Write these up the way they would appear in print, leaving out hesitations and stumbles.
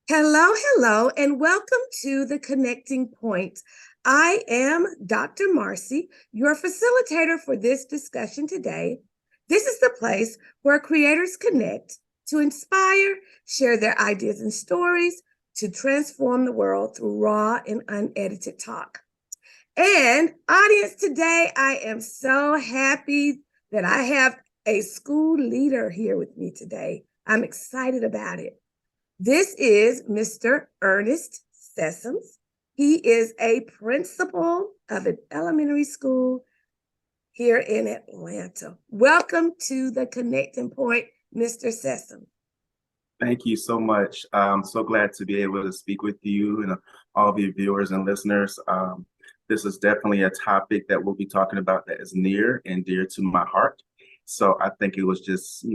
Hello, hello, and welcome to the Connecting Point. I am Dr. Marcy, your facilitator for this discussion today. This is the place where creators connect to inspire, share their ideas and stories, to transform the world through raw and unedited talk. And audience, today I am so happy that I have a school leader here with me today. I'm excited about it. This is Mr. Ernest Sessoms. He is a principal of an elementary school here in Atlanta. Welcome to the Connecting Point, Mr. Sessoms. Thank you so much. I'm so glad to be able to speak with you and all of your viewers and listeners. This is definitely a topic that we'll be talking about that is near and dear to my heart. So I think it was just,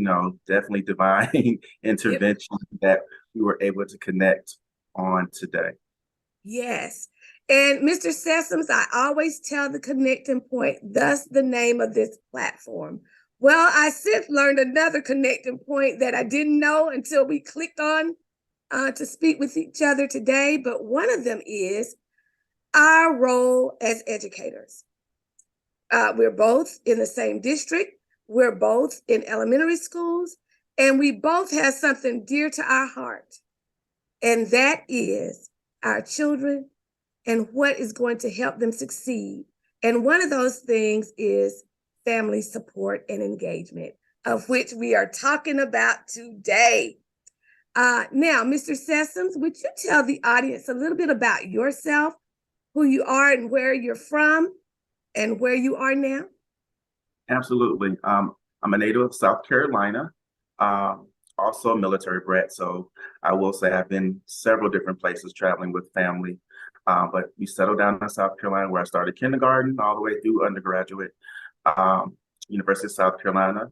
definitely divine intervention that we were able to connect on today. Yes. And Mr. Sessoms, I always tell the Connecting Point, thus the name of this platform. Well, I since learned another connecting point that I didn't know until we clicked on to speak with each other today. But one of them is our role as educators. We're both in the same district. We're both in elementary schools, and we both have something dear to our heart. And that is our children and what is going to help them succeed. And one of those things is family support and engagement, of which we are talking about today. Now, Mr. Sessoms, would you tell the audience a little bit about yourself, who you are and where you're from and where you are now? Absolutely. I'm a native of South Carolina, also a military brat. So I will say I've been several different places traveling with family. But we settled down in South Carolina where I started kindergarten all the way through undergraduate. University of South Carolina,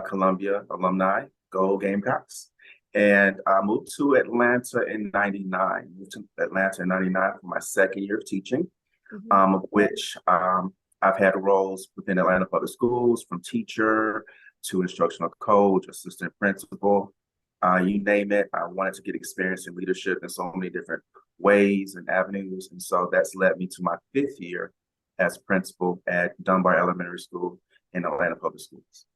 Columbia alumni, go Gamecocks. And I moved to Atlanta in 99, for my second year of teaching, of which I've had roles within Atlanta Public Schools, from teacher to instructional coach, assistant principal, you name it. I wanted to get experience in leadership in so many different ways and avenues. And so that's led me to my fifth year as principal at Dunbar Elementary School in Atlanta Public Schools.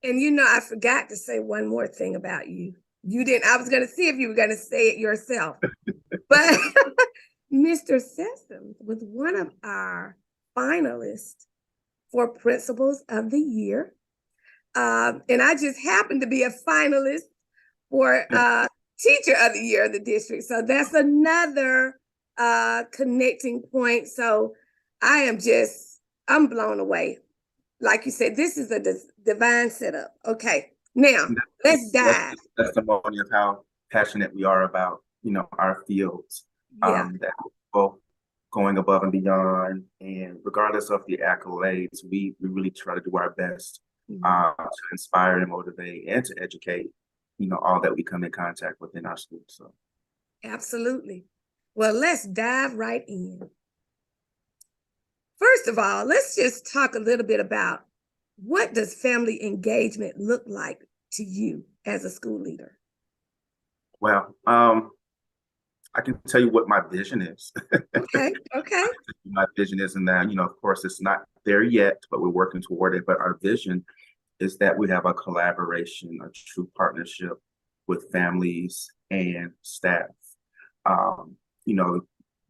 And I forgot to say one more thing about you. You didn't, I was going to see if you were going to say it yourself. But Mr. Sessoms was one of our finalists for Principals of the Year. And I just happened to be a finalist for Teacher of the Year of the district. So that's another connecting point. So I'm blown away. Like you said, this is a divine setup. Okay, now let's dive. That's testimony of how passionate we are about, our fields. Yeah. That both going above and beyond, and regardless of the accolades, we really try to do our best to inspire and motivate and to educate, all that we come in contact with in our school. So, absolutely. Well, let's dive right in. First of all, let's just talk a little bit about what does family engagement look like to you as a school leader? Well, I can tell you what my vision is. Okay. My vision is in that, of course, it's not there yet, but we're working toward it. But our vision is that we have a collaboration, a true partnership with families and staff.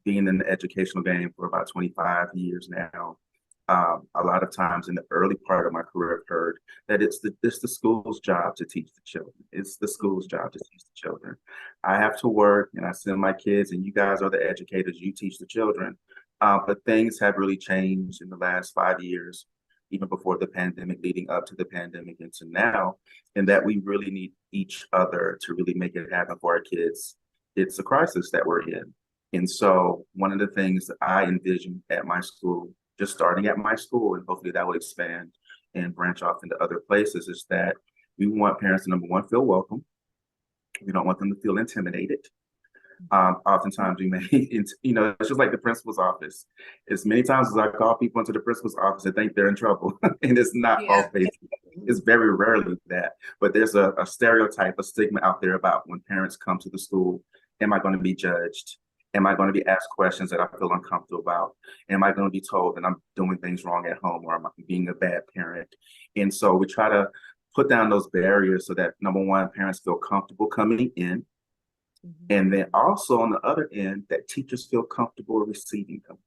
Being in the educational game for about 25 years now, a lot of times in the early part of my career, I've heard that it's the school's job to teach the children. It's the school's job to teach the children. I have to work and I send my kids, and you guys are the educators, you teach the children. But things have really changed in the last 5 years, even before the pandemic, leading up to the pandemic into now, and that we really need each other to really make it happen for our kids. It's a crisis that we're in. And so one of the things that I envision at my school, just starting at my school, and hopefully that will expand and branch off into other places, is that we want parents to, number one, feel welcome. We don't want them to feel intimidated. Oftentimes we may, it's just like the principal's office. As many times as I call people into the principal's office, they think they're in trouble. And it's not always, it's very rarely that. But there's a stereotype, a stigma out there about when parents come to the school Am I going to be judged? Am I going to be asked questions that I feel uncomfortable about? Am I going to be told that I'm doing things wrong at home, or am I being a bad parent? And so we try to put down those barriers so that, number one, parents feel comfortable coming in. And then also on the other end, that teachers feel comfortable receiving them.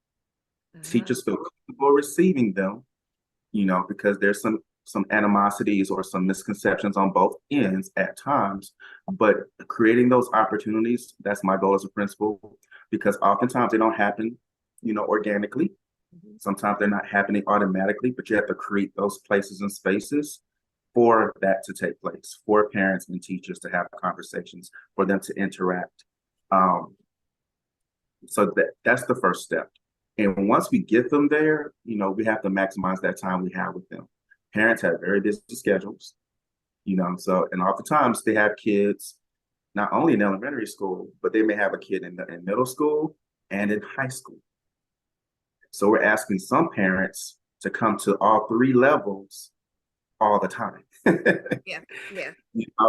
Teachers feel comfortable receiving them, because there's some animosities or some misconceptions on both ends at times. But creating those opportunities, that's my goal as a principal, because oftentimes they don't happen, organically. Sometimes they're not happening automatically, but you have to create those places and spaces for that to take place, for parents and teachers to have conversations, for them to interact. So that's the first step. And once we get them there, we have to maximize that time we have with them. Parents have very busy schedules, and oftentimes they have kids not only in elementary school, but they may have a kid in middle school and in high school. So we're asking some parents to come to all three levels all the time. Yeah, yeah.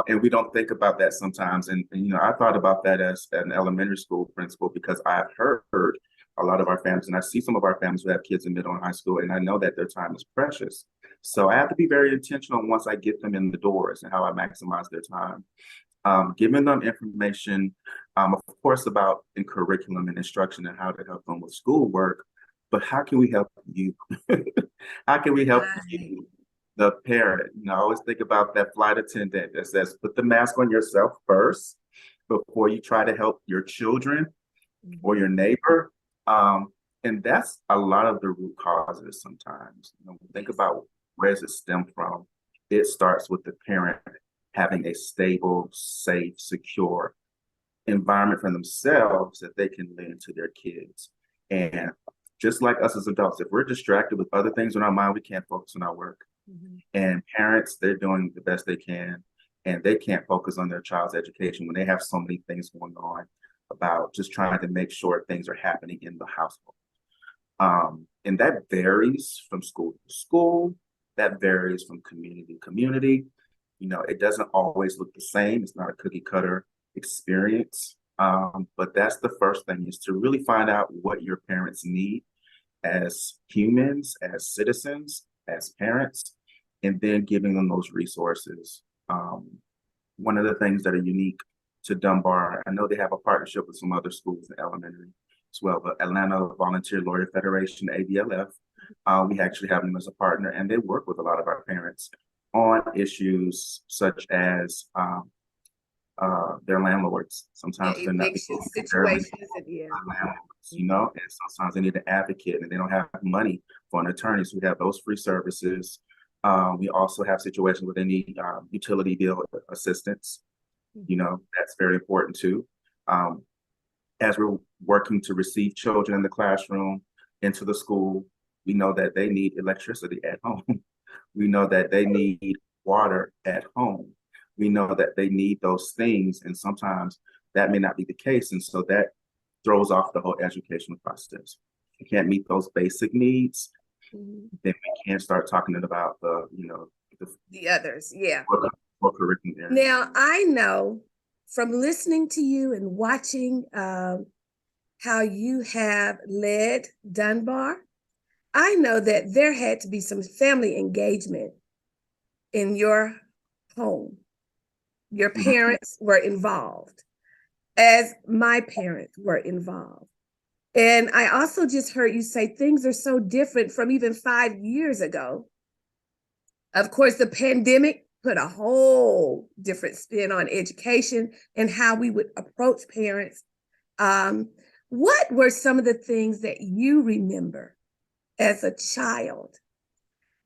And we don't think about that sometimes. And I thought about that as an elementary school principal, because I've heard a lot of our families, and I see some of our families who have kids in middle and high school, and I know that their time is precious. So I have to be very intentional once I get them in the doors and how I maximize their time. Giving them information, of course, about in curriculum and instruction and how to help them with schoolwork, but how can we help you? How can we help you, the parent? I always think about that flight attendant that says, put the mask on yourself first before you try to help your children or your neighbor. And that's a lot of the root causes sometimes. Think about where does it stem from? It starts with the parent having a stable, safe, secure environment for themselves that they can lend to their kids. And just like us as adults, if we're distracted with other things in our mind, we can't focus on our work. And parents, they're doing the best they can, and they can't focus on their child's education when they have so many things going on about just trying to make sure things are happening in the household. And that varies from school to school. That varies from community to community. It doesn't always look the same. It's not a cookie cutter experience. But that's the first thing, is to really find out what your parents need as humans, as citizens, as parents, and then giving them those resources. One of the things that are unique to Dunbar, I know they have a partnership with some other schools in elementary as well, but Atlanta Volunteer Lawyer Federation, AVLF, we actually have them as a partner, and they work with a lot of our parents on issues such as their landlords. Sometimes they're not situations, and sometimes they need an advocate and they don't have money for an attorney. So we have those free services. We also have situations where they need utility bill assistance. That's very important too. As we're working to receive children in the classroom into the school, we know that they need electricity at home. We know that they need water at home. We know that they need those things, and sometimes that may not be the case. And so that throws off the whole educational process. If you can't meet those basic needs, then we can't start talking about the others. Yeah. Or curriculum areas. Now, I know from listening to you and watching how you have led Dunbar, I know that there had to be some family engagement in your home. Your parents were involved, as my parents were involved. And I also just heard you say things are so different from even 5 years ago. Of course, the pandemic put a whole different spin on education and how we would approach parents. What were some of the things that you remember as a child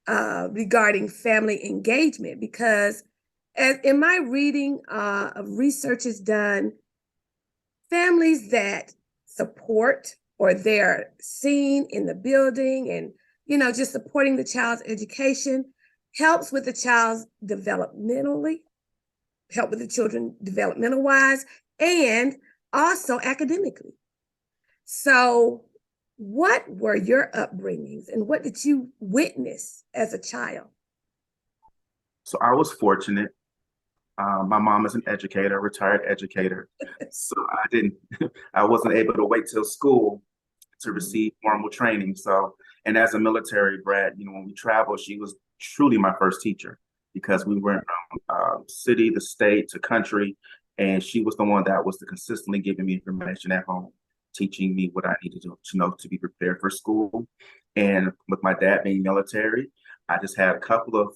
regarding family engagement? Because as in my reading of research is done, families that support or they're seen in the building and, just supporting the child's education helps with the child's developmentally, help with the children developmental wise, and also academically. So what were your upbringings and what did you witness as a child? So I was fortunate My mom is an educator, retired educator. So I wasn't able to wait till school to receive formal training. So, and as a military brat, when we traveled, she was truly my first teacher because we went from city to state to country. And she was the one that was consistently giving me information at home, teaching me what I needed to know to be prepared for school. And with my dad being military, I just had a couple of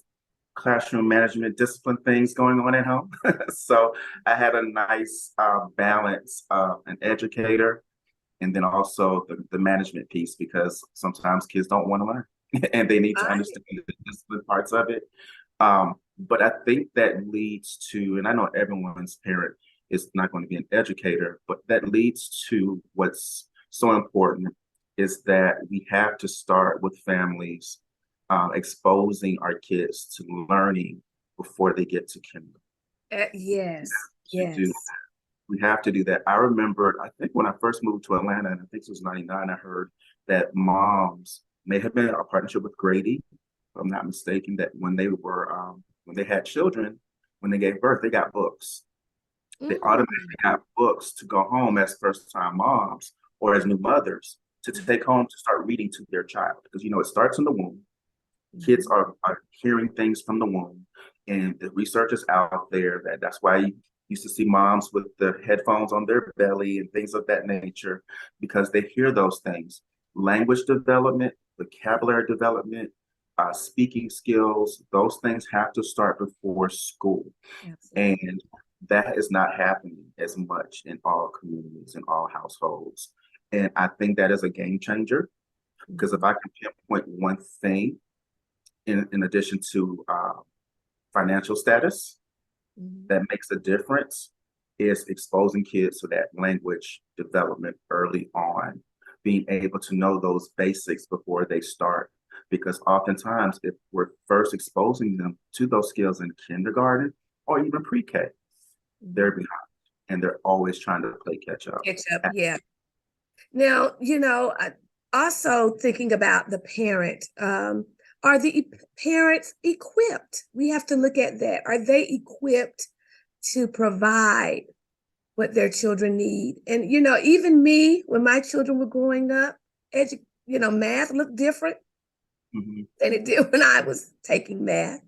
classroom management discipline things going on at home. So I had a nice balance of an educator and then also the management piece because sometimes kids don't want to learn and they need to Right. understand the discipline parts of it. But I think that leads to, and I know everyone's parent is not going to be an educator, but that leads to what's so important is that we have to start with families exposing our kids to learning before they get to kindergarten. Yes, To do yes. We have to do that. I remembered, I think when I first moved to Atlanta, and I think it was 99, I heard that moms may have been a partnership with Grady, if I'm not mistaken, that when they had children, when they gave birth, they got books. They Mm. automatically got books to go home as first-time moms or as new mothers to take home to start reading to their child. Because, it starts in the womb. Kids Mhm. are hearing things from the womb. And the research is out there that's why you used to see moms with the headphones on their belly and things of that nature, because they hear those things. Language development, vocabulary development, speaking skills, those things have to start before school. Absolutely. And that is not happening as much in all communities, in all households. And I think that is a game changer because if Mhm. I can pinpoint one thing in addition to financial status Mhm. that makes a difference is exposing kids to that language development early on, being able to know those basics before they start. Because oftentimes, if we're first exposing them to those skills in kindergarten or even pre-K, they're Mhm. behind and they're always trying to play catch up. Catch up, yeah. Now, also thinking about the parent, are the parents equipped? We have to look at that. Are they equipped to provide what their children need? And, even me, when my children were growing up, math looked different Mhm. than it did when I was taking math.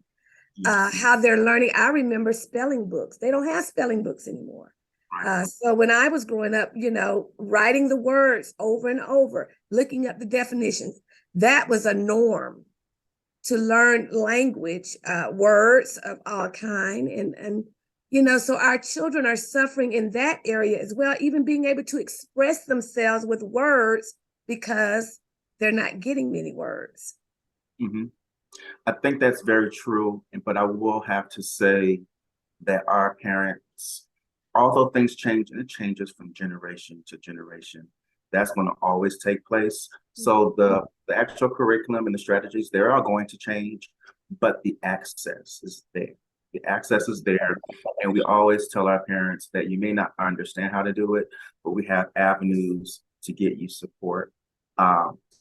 Yes. How they're learning. I remember spelling books. They don't have spelling books anymore. Right. So when I was growing up, writing the words over and over, looking up the definitions, that was a norm to learn language, words of all kind, and so our children are suffering in that area as well, even being able to express themselves with words because they're not getting many words. Hmm. I think that's very true, but I will have to say that our parents, although things change and it changes from generation to generation, that's going to always take place. So the actual curriculum and the strategies, they're all going to change, but the access is there. The access is there. And we always tell our parents that you may not understand how to do it, but we have avenues to get you support.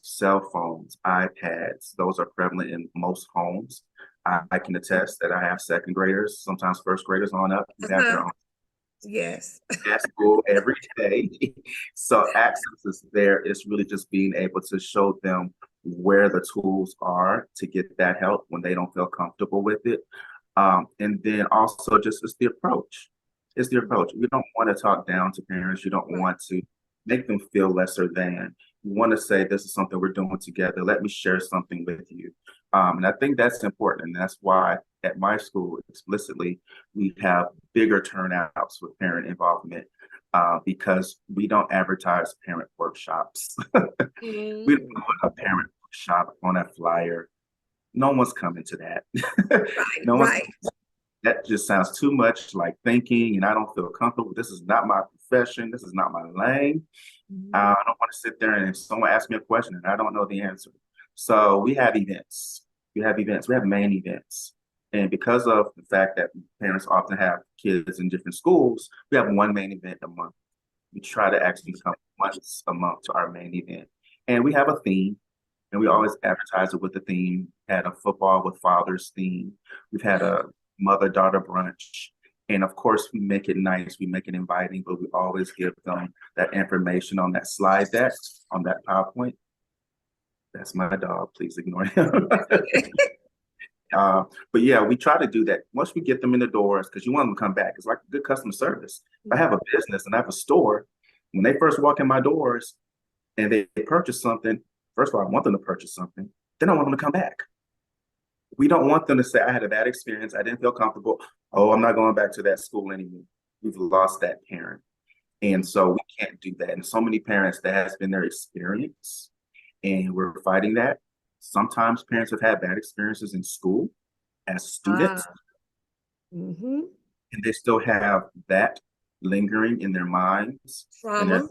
Cell phones, iPads, those are prevalent in most homes. I can attest that I have second graders, sometimes first graders on up, who have their Uh-huh. own Yes. at school every day. So access is there. It's really just being able to show them where the tools are to get that help when they don't feel comfortable with it. And then also just it's the approach. It's the approach. You don't want to talk down to parents. You don't Right. want to make them feel lesser than. You want to say, this is something we're doing together. Let me share something with you. And I think that's important. And that's why at my school, explicitly, we have bigger turnouts with parent involvement because we don't advertise parent workshops. We don't Mm. put a parent workshop on a flyer. No one's coming to that. Right, No one's right. that just sounds too much like thinking, and I don't feel comfortable. This is not my profession. This is not my lane. Mhm. I don't want to sit there and if someone asks me a question and I don't know the answer. So we have events. We have events. We have main events. And because of the fact that parents often have kids in different schools, we have one main event a month. We try to actually come once a month to our main event. And we have a theme, and we always advertise it with the theme. Had a football with fathers theme. We've had a mother-daughter brunch. And of course, we make it nice, we make it inviting, but we always give them that information on that slide deck, on that PowerPoint. That's my dog, please ignore him. But yeah, we try to do that once we get them in the doors because you want them to come back. It's like good customer service. If I have a business and I have a store, when they first walk in my doors and they purchase something, first of all, I want them to purchase something. Then I want them to come back. We don't want them to say, I had a bad experience. I didn't feel comfortable. Oh, I'm not going back to that school anymore. We've lost that parent. And so we can't do that. And so many parents, that has been their experience. And we're fighting that. Sometimes parents have had bad experiences in school as students. Mm-hmm. And they still have that lingering in their minds. Trauma. In their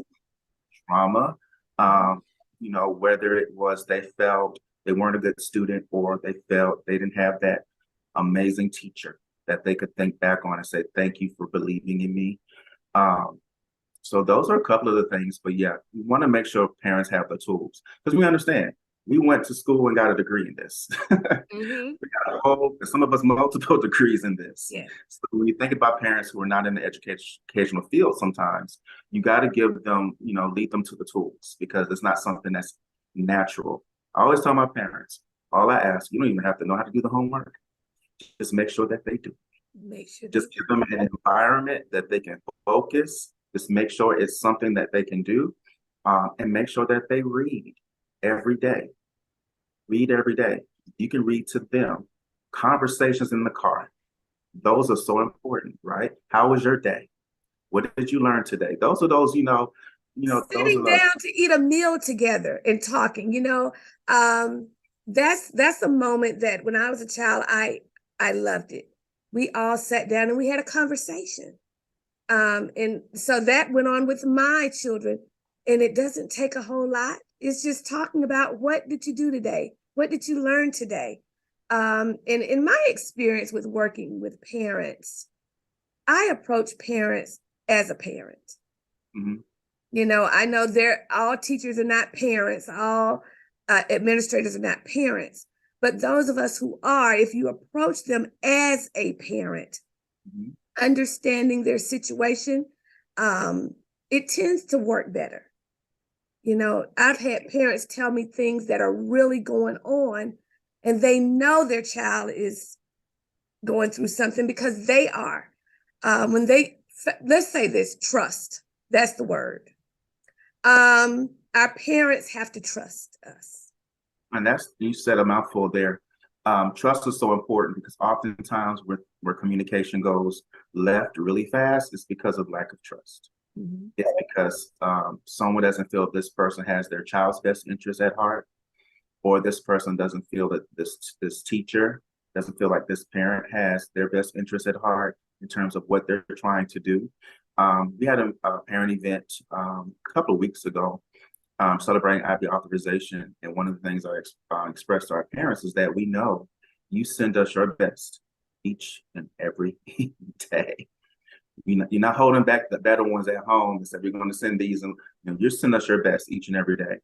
trauma. Whether it was they felt they weren't a good student or they felt they didn't have that amazing teacher that they could think back on and say, thank you for believing in me. So those are a couple of the things, but yeah, we want to make sure parents have the tools because we understand we went to school and got a degree in this. Mm-hmm. We got some of us multiple degrees in this. Yeah. So when you think about parents who are not in the educational field, sometimes you got to give them, lead them to the tools because it's not something that's natural. I always tell my parents, all I ask, you don't even have to know how to do the homework. Just make sure that they do. Just give them an environment that they can focus. Just make sure it's something that they can do, and make sure that they read every day. Read every day. You can read to them. Conversations in the car. Those are so important, right? How was your day? What did you learn today? Those are those, sitting down to eat a meal together and talking, that's a moment that when I was a child, I loved it. We all sat down and we had a conversation. And so that went on with my children, and it doesn't take a whole lot. It's just talking about what did you do today? What did you learn today? And in my experience with working with parents, I approach parents as a parent. Mm-hmm. I know all teachers are not parents, all administrators are not parents, but those of us who are, if you approach them as a parent, mm-hmm. understanding their situation, it tends to work better. I've had parents tell me things that are really going on, and they know their child is going through something because they are. Let's say this, trust, that's the word. Our parents have to trust us. And you said a mouthful there. Trust is so important because oftentimes where communication goes left really fast, it's because of lack of trust. Mm-hmm. It's because someone doesn't feel this person has their child's best interest at heart, or this person doesn't feel that this teacher doesn't feel like this parent has their best interest at heart in terms of what they're trying to do. We had a parent event a couple of weeks ago celebrating IB authorization. And one of the things I expressed to our parents is that we know you send us your best each and every day. You're not holding back the better ones at home and said, we're going to send these, and you're sending us your best each and every day.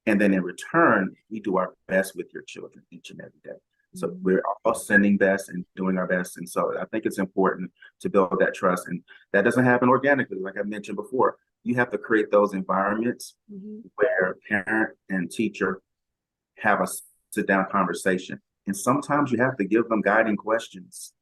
And then in return, we do our best with your children each and every day. So we're all sending best and doing our best. And so I think it's important to build that trust. And that doesn't happen organically. Like I mentioned before, you have to create those environments where parent and teacher have a sit-down conversation. And sometimes you have to give them guiding questions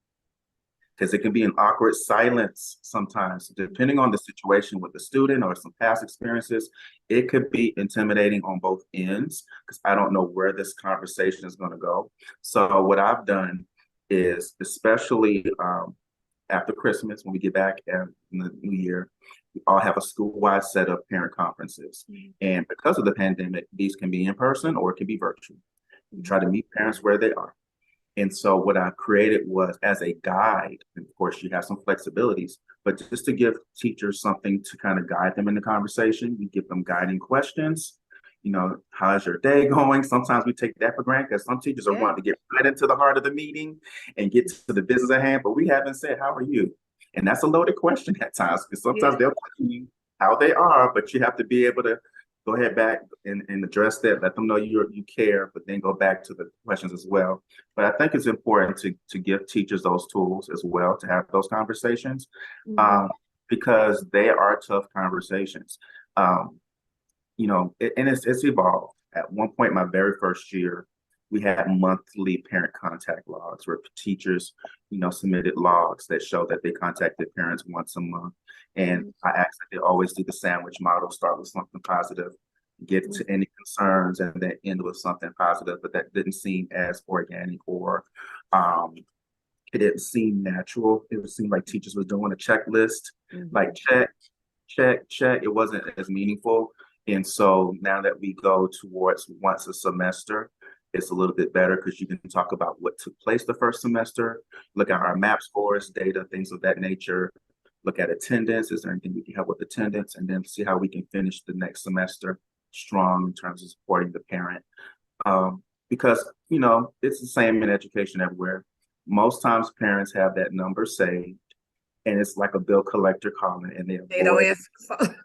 because it can be an awkward silence sometimes, depending on the situation with the student or some past experiences. It could be intimidating on both ends because I don't know where this conversation is going to go. So what I've done is, especially after Christmas, when we get back in the new year, we all have a school-wide set of parent conferences. And because of the pandemic, these can be in person or it can be virtual. We try to meet parents where they are. And so what I created was as a guide, and of course you have some flexibilities, but just to give teachers something to kind of guide them in the conversation. We give them guiding questions. How's your day going? Sometimes we take that for granted because some teachers are wanting to get right into the heart of the meeting and get to the business at hand, but we haven't said, how are you? And that's a loaded question at times because sometimes they'll tell you how they are, but you have to be able to go ahead back and address that, let them know you care, but then go back to the questions as well. But I think it's important to give teachers those tools as well to have those conversations, because they are tough conversations. And it's evolved. At one point, my very first year, we had monthly parent contact logs where teachers, submitted logs that show that they contacted parents once a month. And I asked that they always do the sandwich model, start with something positive, get to any concerns, and then end with something positive. But that didn't seem as organic, or it didn't seem natural. It would seem like teachers were doing a checklist, like check, check, check. It wasn't as meaningful. And so now that we go towards once a semester, it's a little bit better because you can talk about what took place the first semester, look at our MAP scores, data, things of that nature, look at attendance. Is there anything we can help with attendance? And then see how we can finish the next semester strong in terms of supporting the parent. Because, it's the same in education everywhere. Most times parents have that number saved, and it's like a bill collector calling, and they don't answer the phone.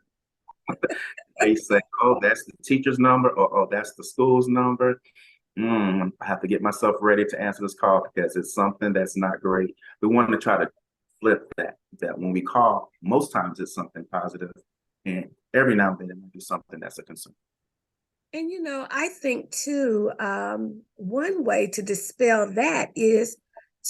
They say, oh, that's the teacher's number, or oh, that's the school's number. I have to get myself ready to answer this call because it's something that's not great. We want to try to flip that when we call, most times it's something positive, and every now and then it might be something that's a concern. And, I think too, one way to dispel that is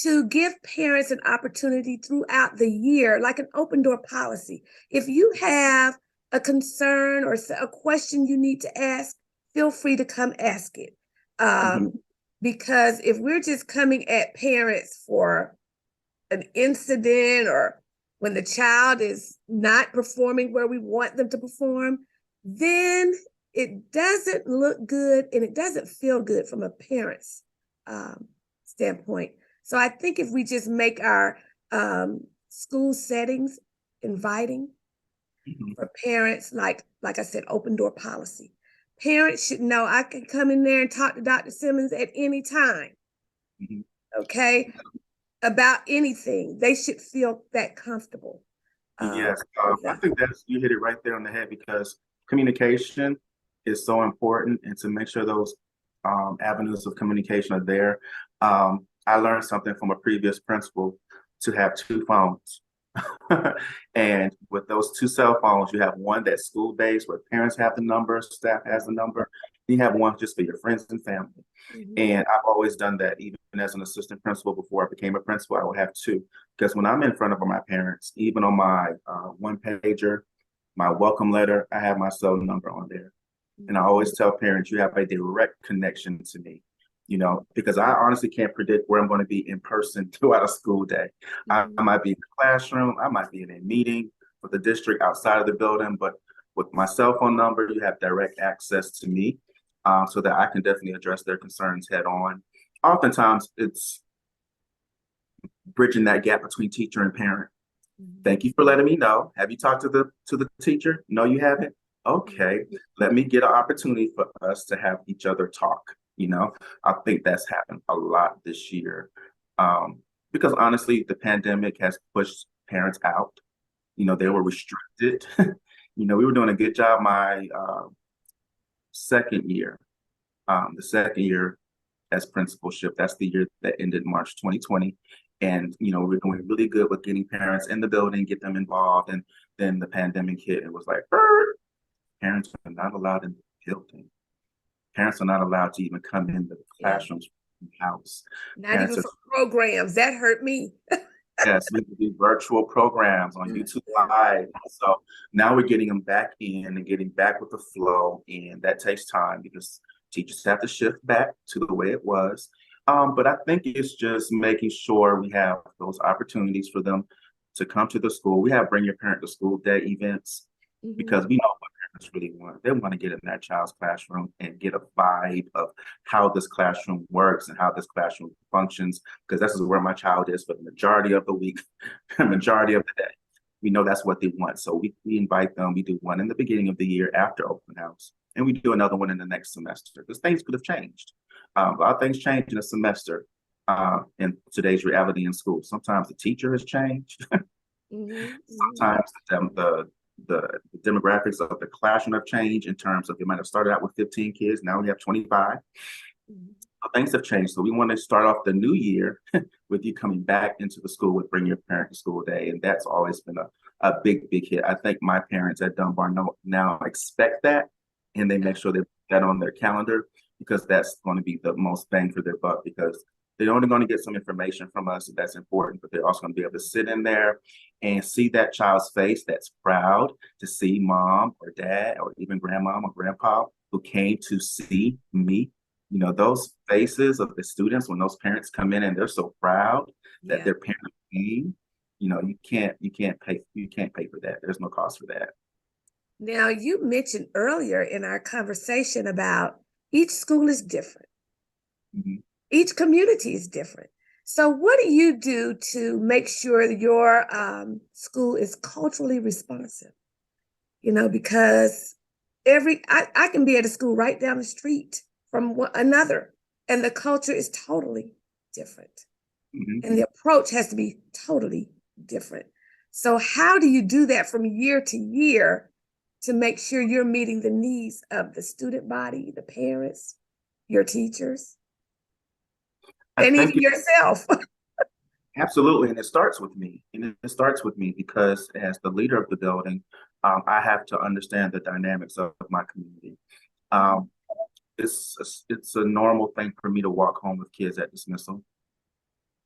to give parents an opportunity throughout the year, like an open door policy. If you have a concern or a question you need to ask, feel free to come ask it. Because if we're just coming at parents for an incident or when the child is not performing where we want them to perform, then it doesn't look good and it doesn't feel good from a parent's standpoint. So I think if we just make our school settings inviting for parents, like I said, open door policy. Parents should know I can come in there and talk to Dr. Simmons at any time. Okay? About anything. They should feel that comfortable. Yes, I think you hit it right there on the head, because communication is so important, and to make sure those avenues of communication are there. I learned something from a previous principal to have two phones. And with those two cell phones, you have one that's school-based where parents have the number, staff has the number. You have one just for your friends and family. And I've always done that. Even as an assistant principal before I became a principal, I would have two. Because when I'm in front of my parents, even on my one pager, my welcome letter, I have my cell number on there. And I always tell parents, you have a direct connection to me. Because I honestly can't predict where I'm going to be in person throughout a school day. I might be in the classroom, I might be in a meeting with the district outside of the building, but with my cell phone number, you have direct access to me, so that I can definitely address their concerns head on. Oftentimes, it's bridging that gap between teacher and parent. Thank you for letting me know. Have you talked to the teacher? No, you haven't? Okay, let me get an opportunity for us to have each other talk. I think that's happened a lot this year, because honestly, the pandemic has pushed parents out. They were restricted. We were doing a good job my second year. The second year as principalship, that's the year that ended March 2020. And, we're doing really good with getting parents in the building, get them involved. And then the pandemic hit and it was like, parents are not allowed in the building. Parents are not allowed to even come in the classrooms from the house. Not even for programs. That hurt me. Yes, we do virtual programs on YouTube Live. So now we're getting them back in and getting back with the flow. And that takes time because teachers have to shift back to the way it was. But I think it's just making sure we have those opportunities for them to come to the school. We have Bring Your Parent to School Day events because we know what parents really want. They want to get in that child's classroom and get a vibe of how this classroom works and how this classroom functions, because this is where my child is for the majority of the week, the majority of the day. We know that's what they want. So we invite them. We do one in the beginning of the year after open house, and we do another one in the next semester because things could have changed. A lot of things change in a semester in today's reality in school. Sometimes the teacher has changed. Sometimes the demographics of the classroom have changed in terms of you might have started out with 15 kids, now we have 25. Things have changed. So we want to start off the new year with you coming back into the school with Bring Your Parent to School Day. And that's always been a big, big hit. I think my parents at Dunbar now expect that, and they make sure they put that on their calendar, because that's going to be the most bang for their buck, because they're only going to get some information from us that's important, but they're also going to be able to sit in there and see that child's face that's proud to see mom or dad or even grandmom or grandpa who came to see me. You know, those faces of the students when those parents come in and they're so proud that their parent came, you know, you can't pay for that. There's no cost for that. Now, you mentioned earlier in our conversation about each school is different. Each community is different. So what do you do to make sure your school is culturally responsive? You know, because I can be at a school right down the street from another, and the culture is totally different. And the approach has to be totally different. So how do you do that from year to year to make sure you're meeting the needs of the student body, the parents, your teachers, and even yourself? Absolutely. And it starts with me. And it starts with me because as the leader of the building, I have to understand the dynamics of my community. It's a normal thing for me to walk home with kids at dismissal,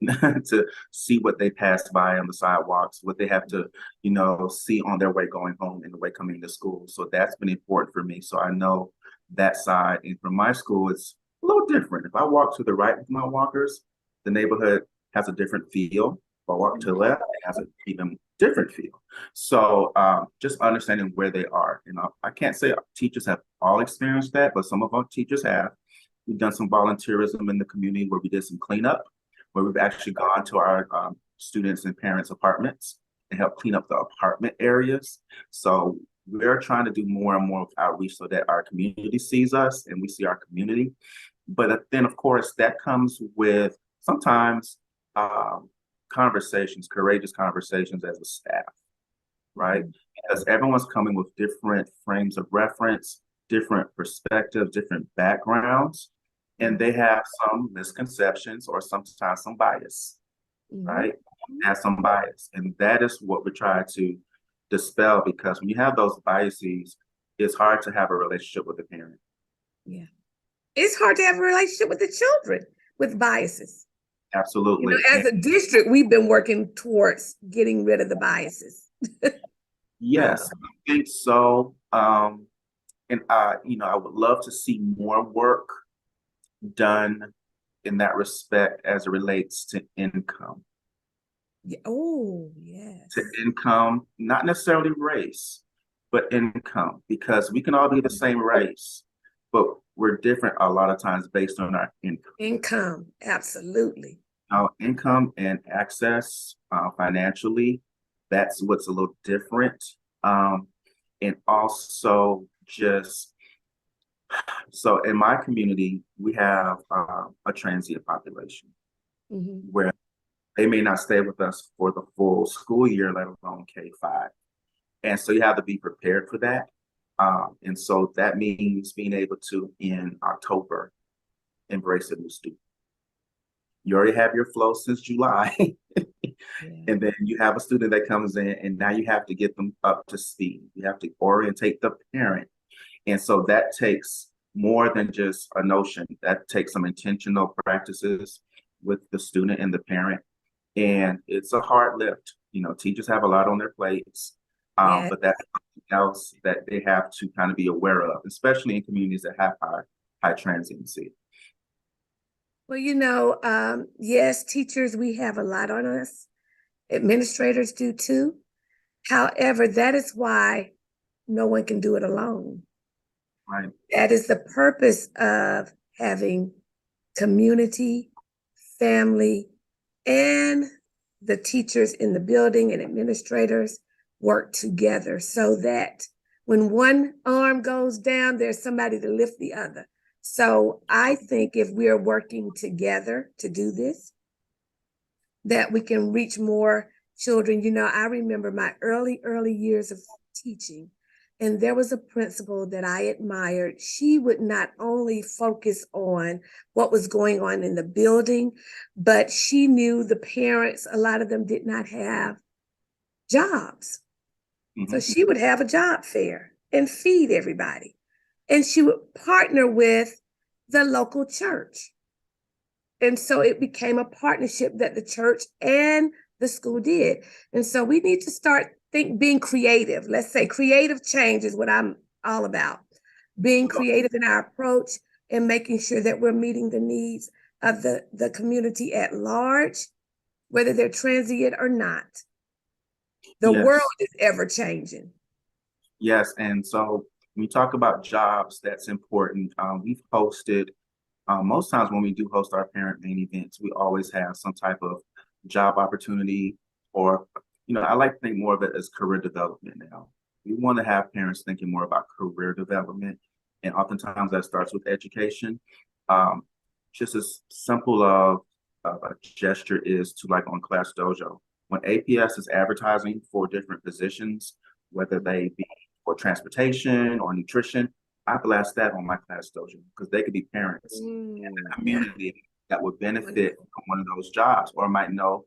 to see what they pass by on the sidewalks, what they have to, you know, see on their way going home and the way coming to school. So that's been important for me. So I know that side. And for my school, it's a little different. If I walk to the right with my walkers, the neighborhood has a different feel. If I walk to the left, it has an even different feel. So just understanding where they are. You know, I can't say teachers have all experienced that, but some of our teachers have. We've done some volunteerism in the community where we did some cleanup, where we've actually gone to our students and parents' apartments and help clean up the apartment areas. So we're trying to do more and more outreach so that our community sees us and we see our community. But then, of course, that comes with sometimes conversations, courageous conversations as a staff, right? Because everyone's coming with different frames of reference, different perspectives, different backgrounds, and they have some misconceptions or sometimes some bias, right? Have some bias. And that is what we try to dispel, because when you have those biases, it's hard to have a relationship with the parent. Yeah. It's hard to have a relationship with the children with biases. Absolutely. You know, as a district, we've been working towards getting rid of the biases. Yes, I think so. And you know, I would love to see more work done in that respect as it relates to income. Yeah. Oh, yes. To income, not necessarily race, but income, because we can all be the same race, but we're different a lot of times based on our income. Income, absolutely. Our income and access financially, that's what's a little different. And also just, so in my community, we have a transient population where they may not stay with us for the full school year, let alone K-5. And so you have to be prepared for that. And so that means being able to, in October, embrace a new student. You already have your flow since July. And then you have a student that comes in and now you have to get them up to speed. You have to orientate the parent. And so that takes more than just a notion. That takes some intentional practices with the student and the parent. And it's a hard lift. You know, teachers have a lot on their plates, but that's something else that they have to kind of be aware of, especially in communities that have high transiency. Well, you know, yes, teachers, we have a lot on us. Administrators do too. However, that is why no one can do it alone. Right. That is the purpose of having community, family, and the teachers in the building and administrators work together so that when one arm goes down, there's somebody to lift the other. So I think if we are working together to do this, that we can reach more children. You know, I remember my early years of teaching. And there was a principal that I admired. She would not only focus on what was going on in the building, but she knew the parents, a lot of them did not have jobs. So she would have a job fair and feed everybody. And she would partner with the local church. And so it became a partnership that the church and the school did. And so we need to start being creative. Let's say creative change is what I'm all about. Being creative in our approach and making sure that we're meeting the needs of the community at large, whether they're transient or not. The world is ever changing. Yes, and so when we talk about jobs, that's important. We've hosted, most times when we do host our parent main events, we always have some type of job opportunity, or, I like to think more of it as career development now. We want to have parents thinking more about career development, and oftentimes that starts with education. Just as simple of a gesture is to, like, on Class Dojo, when APS is advertising for different positions, whether they be for transportation or nutrition, I blast that on my Class Dojo because they could be parents in the community that would benefit from one of those jobs, or might know,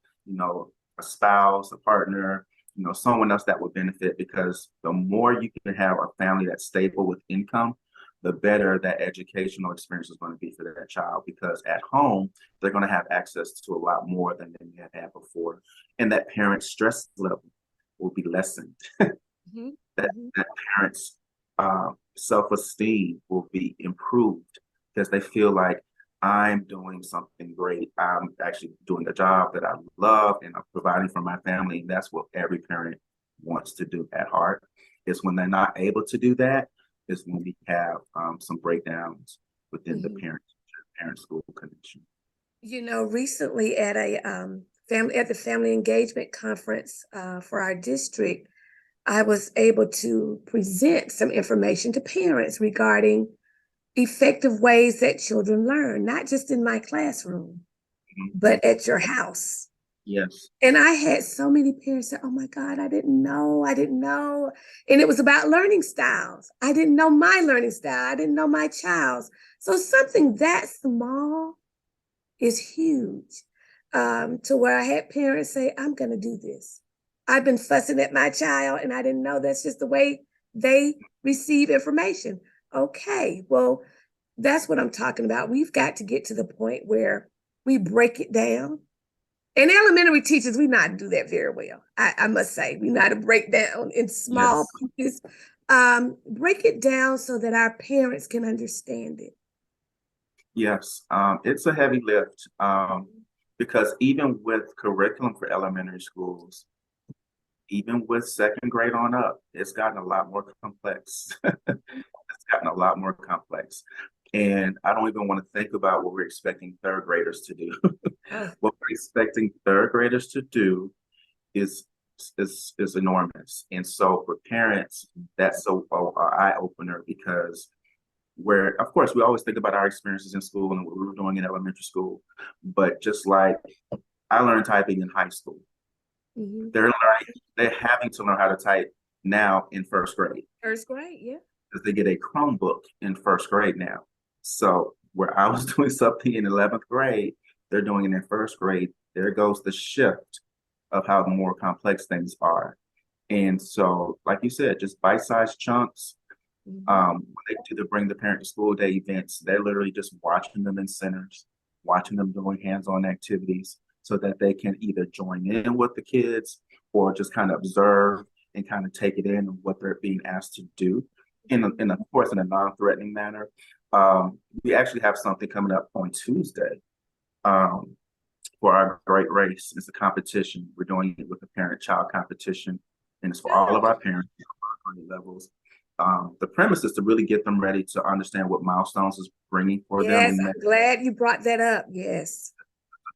a spouse, a partner, someone else that would benefit, because the more you can have a family that's stable with income, the better that educational experience is going to be for that child, because at home, they're going to have access to a lot more than they had before. And that parent stress level will be lessened. That parents' self-esteem will be improved because they feel like, I'm doing something great. I'm actually doing a job that I love, and I'm providing for my family. And that's what every parent wants to do at heart. Is when they're not able to do that, is when we have some breakdowns within the parent-school connection. Recently at the family engagement conference for our district, I was able to present some information to parents regarding effective ways that children learn, not just in my classroom, but at your house. Yes. And I had so many parents say, oh my God, I didn't know. And it was about learning styles. I didn't know my learning style. I didn't know my child's. So something that small is huge, to where I had parents say, I'm going to do this. I've been fussing at my child and I didn't know that's just the way they receive information. Okay, well, that's what I'm talking about. We've got to get to the point where we break it down. And elementary teachers, we know how to do that very well. I must say, we know how to break down in small pieces. Break it down so that our parents can understand it. Yes, it's a heavy lift, because even with curriculum for elementary schools, even with second grade on up, it's gotten a lot more complex. It's gotten a lot more complex. And I don't even want to think about what we're expecting third graders to do. What we're expecting third graders to do is enormous. And so for parents, that's an eye opener, because of course, we always think about our experiences in school and what we were doing in elementary school. But just like I learned typing in high school, they're having to learn how to type now in first grade. First grade, yeah. Because they get a Chromebook in first grade now. So where I was doing something in 11th grade, they're doing it in first grade. There goes the shift of how more complex things are. And so, like you said, just bite-sized chunks. When they do the Bring the Parent to School Day events, they're literally just watching them in centers, watching them doing hands-on activities, so that they can either join in with the kids or just kind of observe and kind of take it in what they're being asked to do, of course, in a non-threatening manner. We actually have something coming up on Tuesday for our great race. It's a competition. We're doing it with a parent-child competition, and it's for all of our parents at levels. The premise is to really get them ready to understand what milestones is bringing for them. Yes, I'm glad you brought that up. Yes.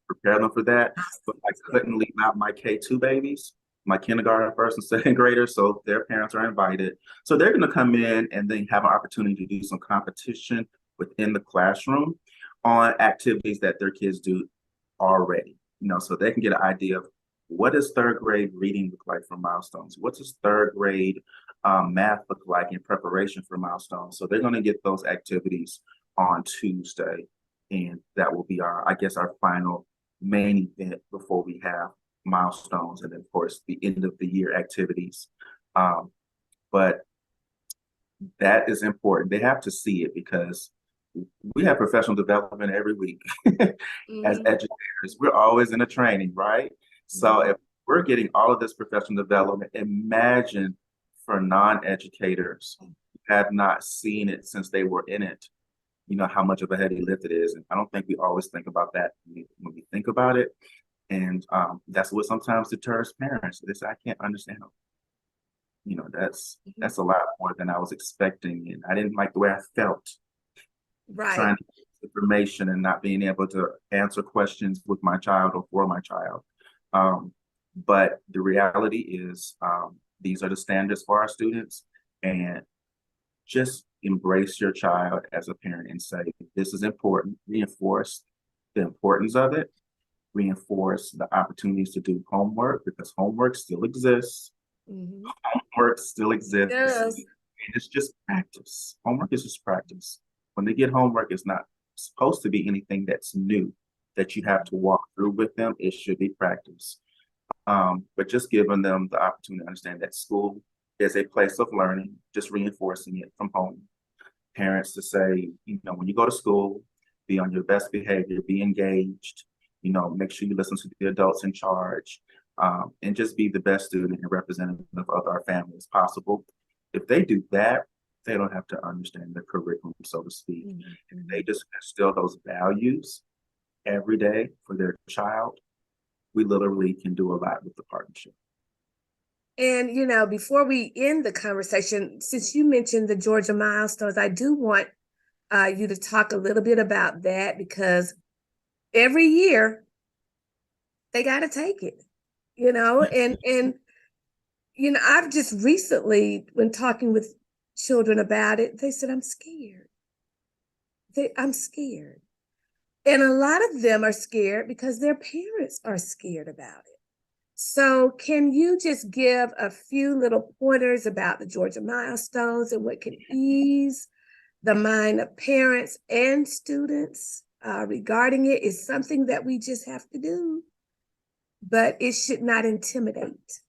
Prepare them for that. But I couldn't leave out my K2 babies, my kindergarten, first and second graders, so their parents are invited. So they're going to come in and then have an opportunity to do some competition within the classroom on activities that their kids do already, so they can get an idea of what does third grade reading look like for milestones? What does third grade math look like in preparation for milestones. So they're going to get those activities on Tuesday, and that will be our, I guess, our final main event before we have milestones, and then of course the end of the year activities. But that is important. They have to see it because we have professional development every week. As Mhm. educators, we're always in a training, right? So if we're getting all of this professional development, imagine for non-educators who have not seen it since they were in it, how much of a heavy lift it is. And I don't think we always think about that when we think about it. And that's what sometimes deters parents. They say, I can't understand. That's a lot more than I was expecting. And I didn't like the way I felt Right. trying to get information and not being able to answer questions with my child or for my child. But the reality is, these are the standards for our students, and just embrace your child as a parent and say, this is important. Reinforce the importance of it. Reinforce the opportunities to do homework, because homework still exists. Mhm. Homework still exists. Yes. And it's just practice. Homework is just practice. When they get homework, it's not supposed to be anything that's new that you have to walk through with them. It should be practice. But just giving them the opportunity to understand that school is a place of learning, just reinforcing it from home. Parents to say, when you go to school, be on your best behavior, be engaged, make sure you listen to the adults in charge, and just be the best student and representative of our family as possible. If they do that, they don't have to understand the curriculum, so to speak. Mhm. They just instill those values every day for their child. We literally can do a lot with the partnership. And, before we end the conversation, since you mentioned the Georgia milestones, I do want you to talk a little bit about that, because every year they got to take it, and I've just recently, when talking with children about it, they said, I'm scared. I'm scared. And a lot of them are scared because their parents are scared about it. So, can you just give a few little pointers about the Georgia milestones and what can ease the mind of parents and students regarding it? Is something that we just have to do, but it should not intimidate.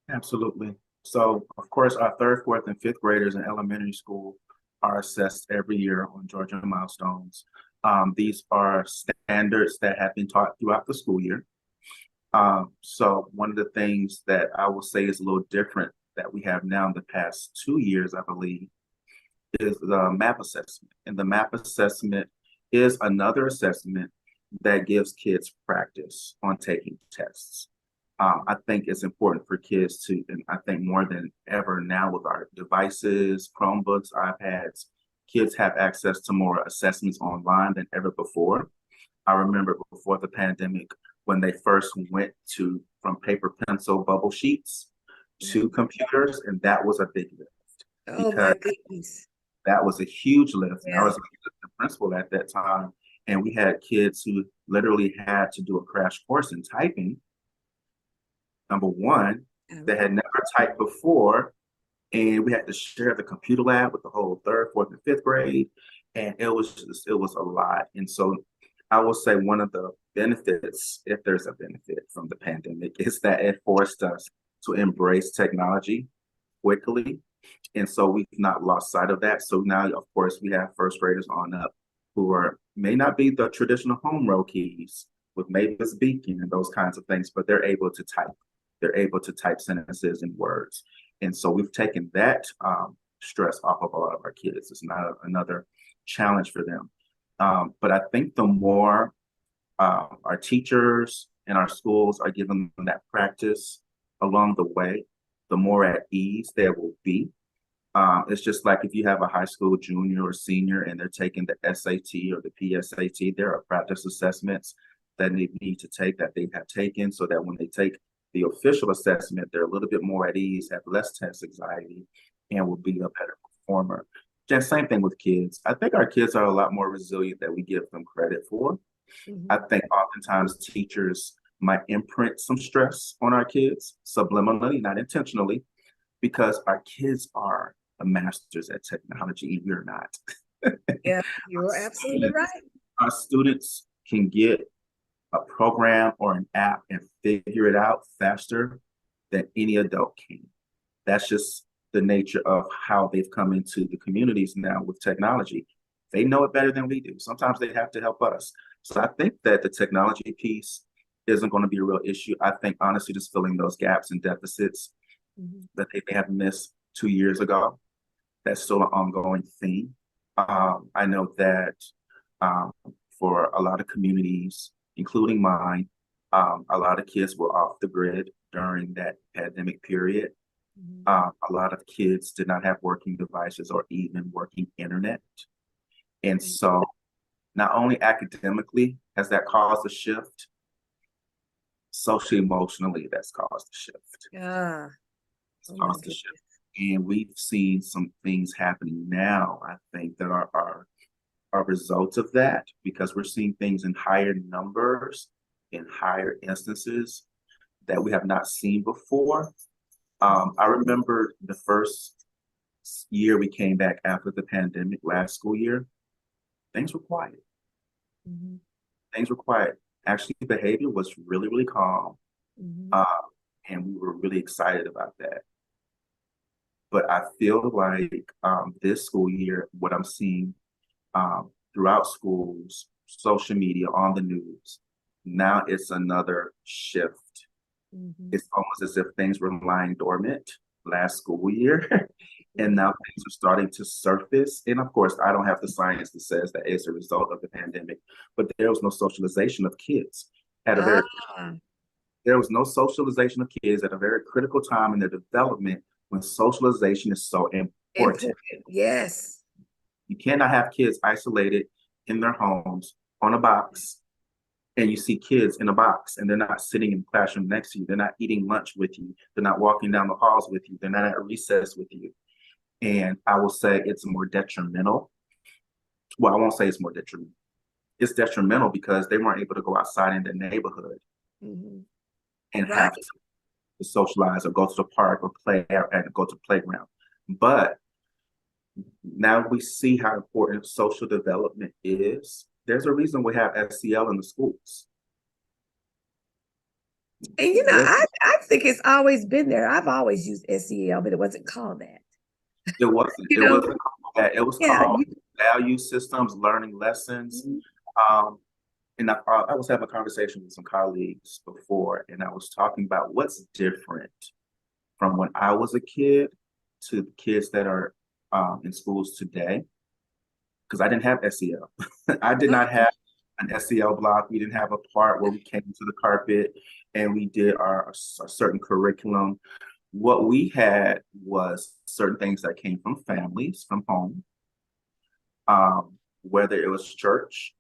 Absolutely. So, of course, our third, fourth, and fifth graders in elementary school are assessed every year on Georgia milestones. These are standards that have been taught throughout the school year. So one of the things that I will say is a little different that we have now in the past 2 years, I believe, is the MAP assessment. And the MAP assessment is another assessment that gives kids practice on taking tests. I think it's important for kids to, and I think more than ever now with our devices, Chromebooks, iPads, kids have access to more assessments online than ever before. I remember before the pandemic when they first went from paper, pencil, bubble sheets to computers, and that was a big lift Oh because my goodness. that was a huge lift. And I Yeah. was the principal at that time, and we had kids who literally had to do a crash course in typing. Number one, they had never typed before, and we had to share the computer lab with the whole third, fourth, and fifth grade, and it was a lot. And so I will say one of the benefits, if there's a benefit from the pandemic, is that it forced us to embrace technology quickly. And so we've not lost sight of that. So now, of course, we have first graders on up who may not be the traditional home row keys with Mavis Beacon and those kinds of things, but they're able to type. They're able to type sentences and words. And so we've taken that stress off of a lot of our kids. It's not another challenge for them. But I think the more our teachers and our schools are giving them that practice along the way, the more at ease they will be. It's just like if you have a high school junior or senior and they're taking the SAT or the PSAT, there are practice assessments that they need to take that they have taken so that when they take the official assessment, they're a little bit more at ease, have less test anxiety, and will be a better performer. Just same thing with kids. I think our kids are a lot more resilient than we give them credit for. I think oftentimes teachers might imprint some stress on our kids subliminally, not intentionally, because our kids are the masters at technology, and we're not. Yeah, you're absolutely right. Our students can get a program or an app and figure it out faster than any adult can. That's just the nature of how they've come into the communities now with technology. They know it better than we do. Sometimes they have to help us. So I think that the technology piece isn't going to be a real issue. I think honestly, just filling those gaps and deficits that they may have missed 2 years ago, that's still an ongoing theme. I know that um, for a lot of communities, including mine, a lot of kids were off the grid during that pandemic period. A lot of kids did not have working devices or even working internet. And so, not only academically has that caused a shift, socially, emotionally, that's caused a shift. Yeah. It's Oh my caused a goodness. shift. And we've seen some things happening now, I think, that are results of that because we're seeing things in higher numbers, in higher instances that we have not seen before. I remember the first year we came back after the pandemic, last school year, things were quiet. Mhm. Things were quiet. Actually, behavior was really, really calm. Mhm. Uh, and we were really excited about that. But I feel like this school year, what I'm seeing throughout schools, social media, on the news, now it's another shift. Mhm. It's almost as if things were lying dormant last school year, and now things are starting to surface. And of course, I don't have the science that says that it's a result of the pandemic, but there was no socialization of kids at a very Ah, there was no socialization of kids at a very critical time in their development when socialization is so important. important. Yes. You cannot have kids isolated in their homes on a box, and you see kids in a box and they're not sitting in the classroom next to you. They're not eating lunch with you. They're not walking down the halls with you. They're not at recess with you. And I will say it's more detrimental. Well, I won't say it's more detrimental. It's detrimental because they weren't able to go outside in their neighborhood Mhm. and Right. have to socialize or go to the park or play and go to playground. But now we see how important social development is. There's a reason we have SEL in the schools. And There's, I think it's always been there. I've always used SEL, but it wasn't called that. it wasn't. You It know, wasn't called that. It was yeah, called value systems, learning lessons. Mhm. Um, and I was having a conversation with some colleagues before, and I was talking about what's different from when I was a kid to the kids that are in schools today. Because I didn't have SEL. I did not have an SEL block. We didn't have a part where we came to the carpet and we did our a certain curriculum. What we had was certain things that came from families, from home, whether it was church.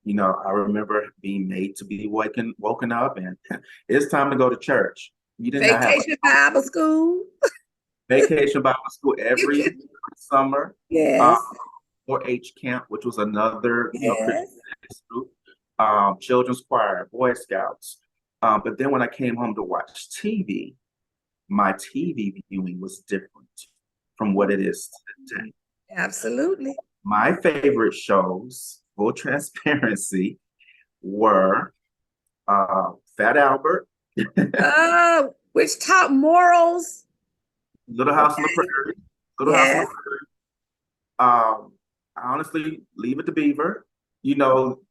I remember being made to be woken up, and it's time to go to church. You did not have a Vacation Bible school. vacation Bible school You every can, summer. Uh, yes, 4-H camp, which was another, Christian yes. group, children's choir, Boy Scouts. But then when I came home to watch TV, my TV viewing was different from what it is today. Absolutely. My favorite shows, full transparency, were Fat Albert, Which taught morals. Little House on the Okay. Prairie, Little House on the Yes. Prairie. Honestly, Leave It to Beaver. You know,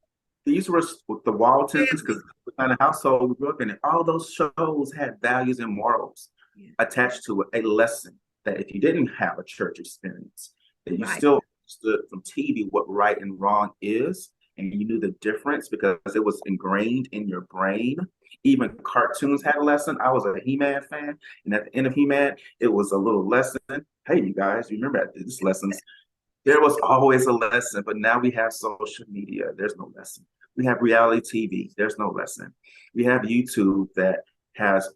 these were the Waltons because Family. the kind of household we grew up in. And all those shows had values and morals Yeah. attached to it, a lesson that if you didn't have a church experience, that you Right. still understood from TV what right and wrong is, and you knew the difference because it was ingrained in your brain. Even cartoons had a lesson. I was a He-Man fan, and at the end of He-Man, it was a little lesson. Hey, you guys, you remember this lessons? There was always a lesson, but now we have social media. There's no lesson. We have reality TV. There's no lesson. We have YouTube that has,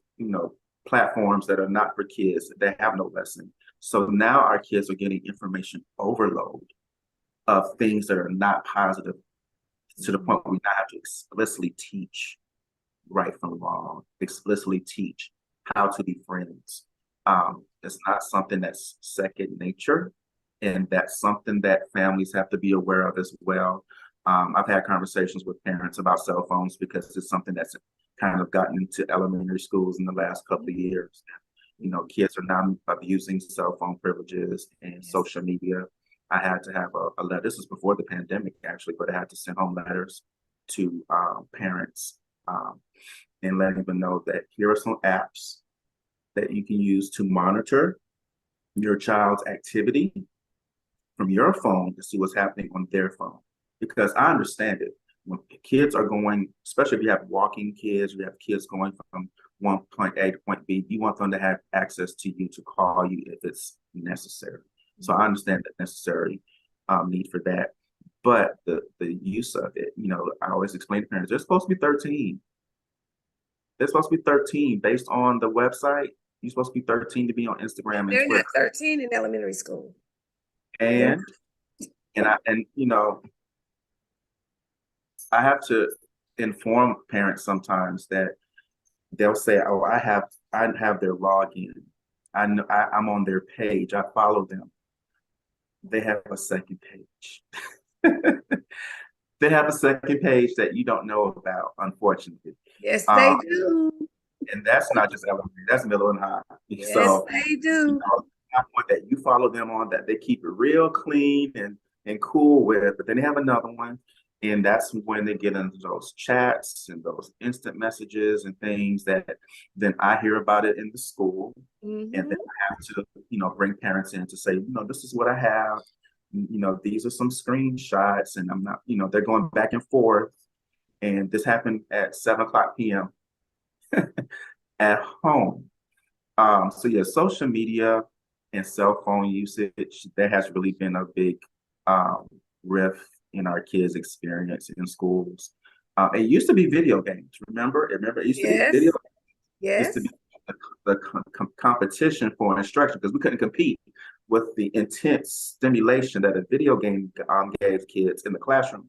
platforms that are not for kids that have no lesson. So now our kids are getting information overload of things that are not positive to the Mhm. point where we now have to explicitly teach right from wrong, explicitly teach how to be friends. It's not something that's second nature, and that's something that families have to be aware of as well. I've had conversations with parents about cell phones because it's something that's kind of gotten into elementary schools in the last couple of years. You know, kids are now abusing cell phone privileges and Yes. social media. I had to have a letter. This was before the pandemic, actually, but I had to send home letters to parents and letting them know that here are some apps that you can use to monitor your child's activity from your phone to see what's happening on their phone. Because I understand it. When kids are going, especially if you have walking kids, you have kids going from one point A to point B, you want them to have access to you to call you if it's necessary. So I understand the necessary need for that. But the use of it, you know, I always explain to parents, they're supposed to be 13. They're supposed to be 13 based on the website. You're supposed to be 13 to be on Instagram and They're Twitter. not 13 in elementary school. And you know, I have to inform parents sometimes that they'll say, "Oh, I have their login. I know I'm on their page. I follow them." They have a second page. They have a second page that you don't know about, unfortunately. Yes, they Um, do. and that's not just elementary, that's middle and high. Yes, So, they you do. know, I want that you follow them on that they keep it real clean and cool with, but then they have another one, and that's when they get into those chats and those instant messages and things that then I hear about it in the school, and then Mm-hmm. I have to, you know, bring parents in to say, you know, this is what I have. You know, these are some screenshots, and I'm not, you know, they're going back and forth, and this happened at 7:00 p.m. at home. So yeah, social media and cell phone usage, that has really been a big rift in our kids' experience in schools. It used to be video games. Remember, it used to be Yes, video. It used to yes. be the competition for instruction because we couldn't compete with the intense stimulation that a video game gave kids in the classroom.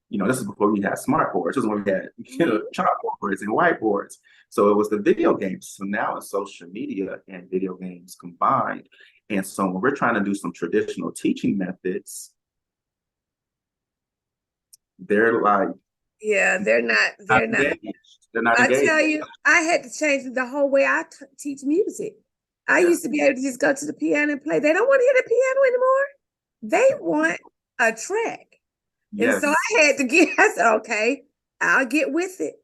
You know, this is before we had smart boards. This is when we had, you know, Mhm. chalkboards and whiteboards. So it was the video games. So now it's social media and video games combined. And so when we're trying to do some traditional teaching methods, they're like Yeah, they're not. not They're not. engaged. They're not I engaged. tell you, I had to change the whole way I teach music. I Yeah. used to be able to just go to the piano and play. They don't want to hear the piano anymore. They want a track. And so Yes. I had to get, I said, okay, I'll get with it.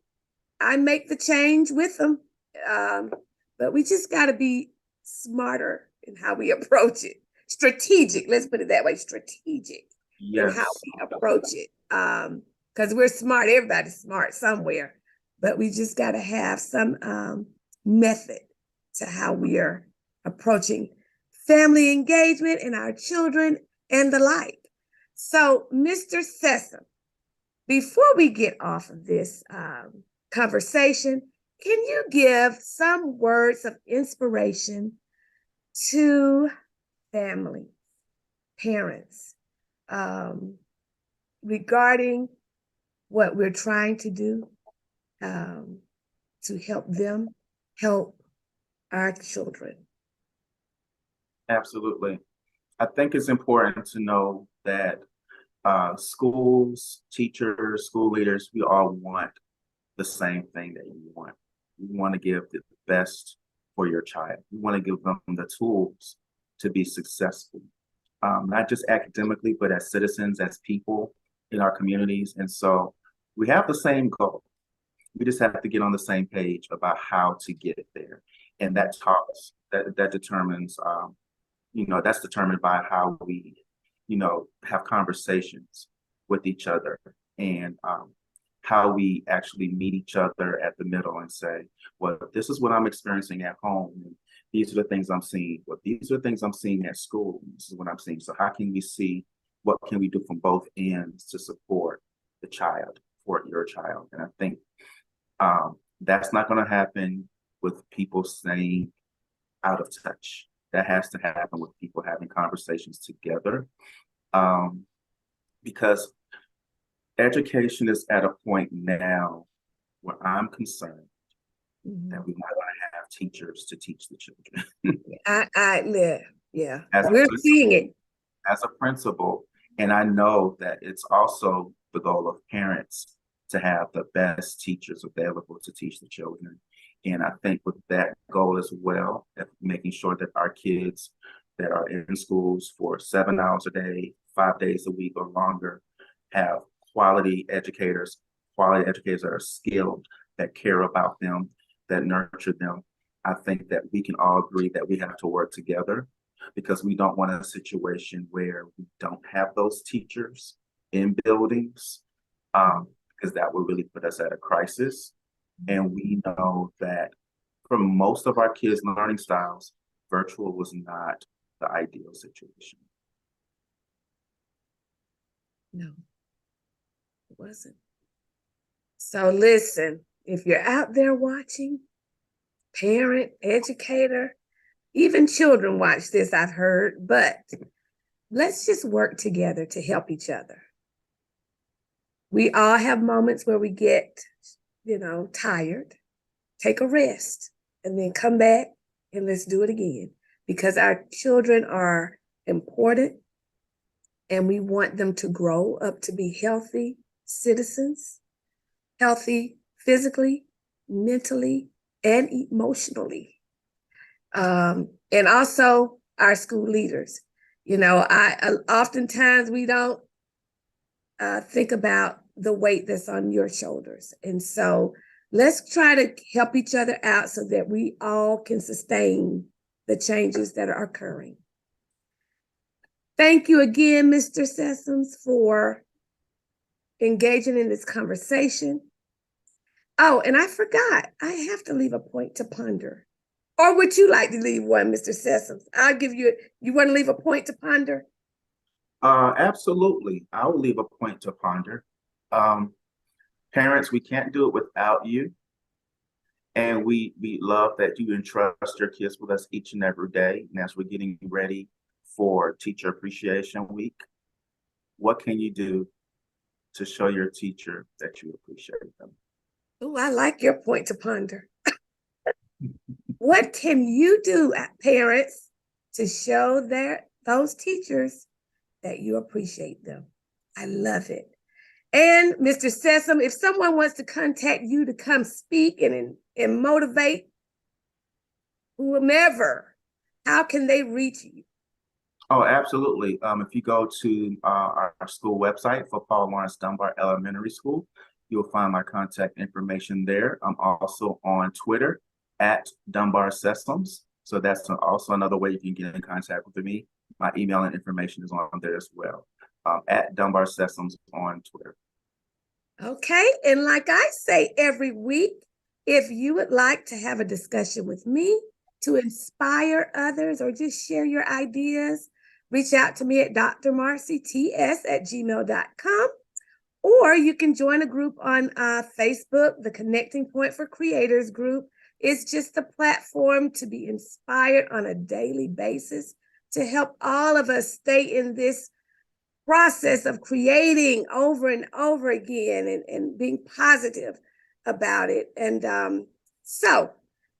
I make the change with them. Um, but we just got to be smarter in how we approach it. Strategic, let's put it that way, strategic in how Yes. we approach it. Because we're smart, everybody's smart somewhere, but we just got to have some method to how we are approaching family engagement and our children and the like. So, Mr. Sessom, before we get off of this conversation, can you give some words of inspiration to family, parents, um, regarding what we're trying to do um, to help them help our children? Absolutely. I think it's important to know that schools, teachers, school leaders, we all want the same thing that you want. You want to give the best for your child. You want to give them the tools to be successful, not just academically, but as citizens, as people in our communities. And so we have the same goal. We just have to get on the same page about how to get there. And that talks, that determines, you know, that's determined by how we, you know, have conversations with each other and how we actually meet each other at the middle and say, well, this is what I'm experiencing at home. And these are the things I'm seeing. Well, these are the things I'm seeing at school. This is what I'm seeing. So how can we see what can we do from both ends to support the child, for your child? And I think that's not going to happen with people staying out of touch. That has to happen with people having conversations together. Because education is at a point now where I'm concerned that Mhm. we're not going to have teachers to teach the children. Yeah, As a we're principal, seeing it. as a principal, and I know that it's also the goal of parents to have the best teachers available to teach the children. And I think with that goal as well, making sure that our kids that are in schools for 7 hours a day, 5 days a week or longer, have quality educators that are skilled, that care about them, that nurture them. I think that we can all agree that we have to work together, because we don't want a situation where we don't have those teachers in buildings, because that would really put us at a crisis. And we know that for most of our kids' learning styles, virtual was not the ideal situation. No, it wasn't. So listen, if you're out there watching, parent, educator, even children watch this, I've heard, but let's just work together to help each other. We all have moments where we get, tired, take a rest, and then come back and let's do it again, because our children are important and we want them to grow up to be healthy citizens, healthy physically, mentally, and emotionally. And also our school leaders. I oftentimes we don't think about the weight that's on your shoulders. And so let's try to help each other out so that we all can sustain the changes that are occurring. Thank you again, Mr. Sessoms, for engaging in this conversation. Oh, and I forgot, I have to leave a point to ponder. Or would you like to leave one, Mr. Sessoms? I'll give you, you want to leave a point to ponder? Absolutely. I will leave a point to ponder. Parents, we can't do it without you. And we love that you entrust your kids with us each and every day. And as we're getting ready for Teacher Appreciation Week, what can you do to show your teacher that you appreciate them? Oh, I like your point to ponder. What can you do, parents, to show those teachers that you appreciate them? I love it. And Mr. Sessom, if someone wants to contact you to come speak and motivate whomever, how can they reach you? Oh, absolutely. If you go to our school website for Paul Lawrence Dunbar Elementary School, you'll find my contact information there. I'm also on Twitter at Dunbar Sessoms. So that's also another way you can get in contact with me. My email and information is on there as well, at Dunbar Sessoms on Twitter. Okay, and like I say every week, if you would like to have a discussion with me to inspire others or just share your ideas, reach out to me at drmarcyts@gmail.com, or you can join a group on Facebook, the Connecting Point for Creators group. It's just a platform to be inspired on a daily basis to help all of us stay in this process of creating over and over again and being positive about it. And so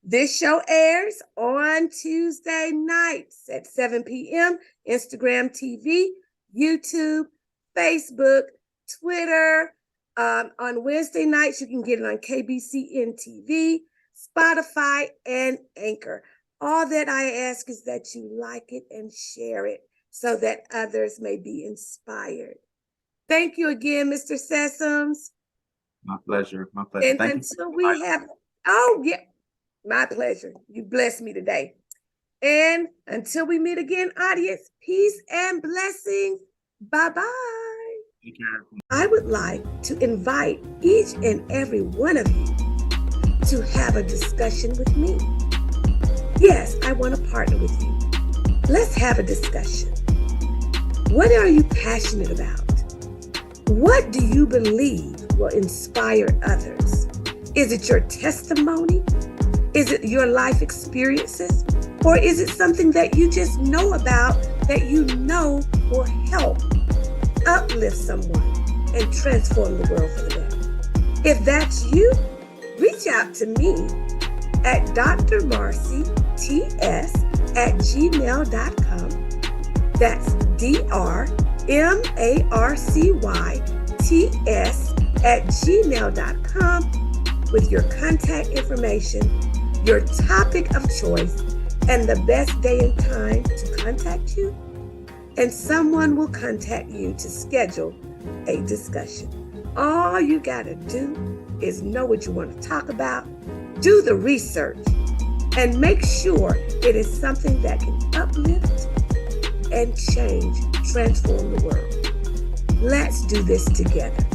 this show airs on Tuesday nights at 7 p.m. Instagram TV, YouTube, Facebook, Twitter. On Wednesday nights, you can get it on KBCN TV, Spotify, and Anchor. All that I ask is that you like it and share it so that others may be inspired. Thank you again, Mr. Sessoms. My pleasure. My pleasure. And until we have, oh yeah, my pleasure. You blessed me today. And until we meet again, audience, peace and blessings. Bye-bye. Take care. I would like to invite each and every one of you to have a discussion with me. Yes, I want to partner with you. Let's have a discussion. What are you passionate about? What do you believe will inspire others? Is it your testimony? Is it your life experiences? Or is it something that you just know about that you know will help uplift someone and transform the world for the better? If that's you, reach out to me at drmarcyts@gmail.com. That's drmarcyts@gmail.com with your contact information, your topic of choice, and the best day and time to contact you. And someone will contact you to schedule a discussion. All you gotta do is know what you want to talk about, do the research, and make sure it is something that can uplift and change, transform the world. Let's do this together.